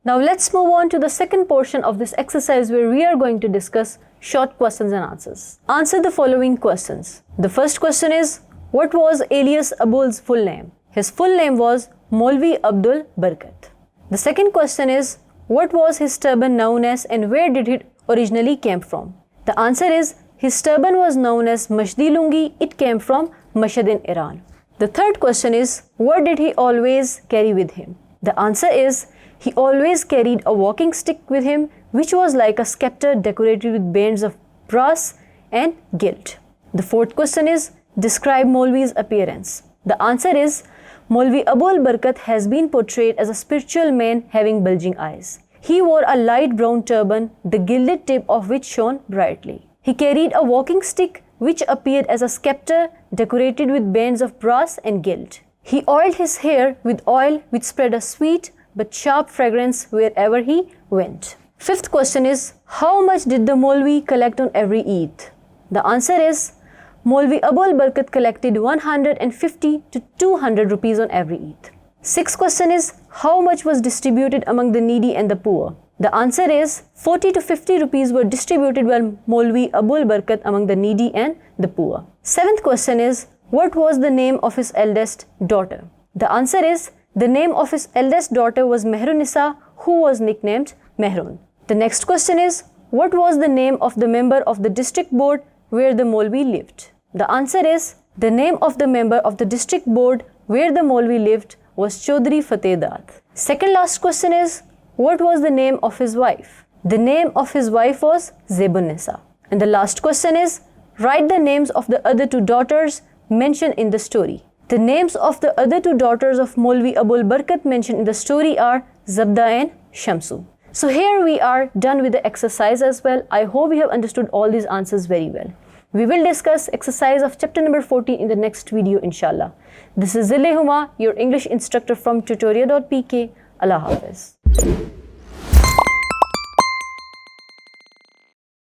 Now let's move on to the second portion of this exercise where we are going to discuss short questions and answers. Answer the following questions. The first question is, what was Elias Abul's full name? His full name was Maulvi Abdul Barkat. The second question is, what was his turban known as and where did it originally came from? The answer is, his turban was known as Mashdi Lungi. It came from Mashhad in Iran. The third question is, what did he always carry with him? The answer is, he always carried a walking stick with him, which was like a scepter decorated with bands of brass and gilt. The fourth question is, describe Maulvi's appearance. The answer is, Maulvi Abul Barkat has been portrayed as a spiritual man having bulging eyes. He wore a light brown turban, the gilded tip of which shone brightly. He carried a walking stick which appeared as a scepter decorated with bands of brass and gilt. He oiled his hair with oil which spread a sweet but sharp fragrance wherever he went. Fifth question is, how much did the Maulvi collect on every Eid? The answer is, Maulvi Abul Barkat collected 150 to 200 rupees on every Eid. Sixth question is, how much was distributed among the needy and the poor? The answer is, 40 to 50 rupees were distributed by Maulvi Abul Barkat among the needy and the poor. Seventh question is, what was the name of his eldest daughter? The answer is, the name of his eldest daughter was Mehrunisa, who was nicknamed Mehrun. The next question is, what was the name of the member of the district board where the Maulvi lived? The answer is, the name of the member of the district board where the Maulvi lived was Chaudhry Fateh. Second last question is, what was the name of his wife? The name of his wife was Zebun-Nisa. And the last question is, write the names of the other two daughters mentioned in the story. The names of the other two daughters of Maulvi Abul Barkat mentioned in the story are Zabda and Shamsu. So here we are done with the exercise as well. I hope you have understood all these answers very well. We will discuss exercise of chapter number 14 in the next video, inshallah. This is Huma, your English instructor from tutoria.pk. Allah Hafiz.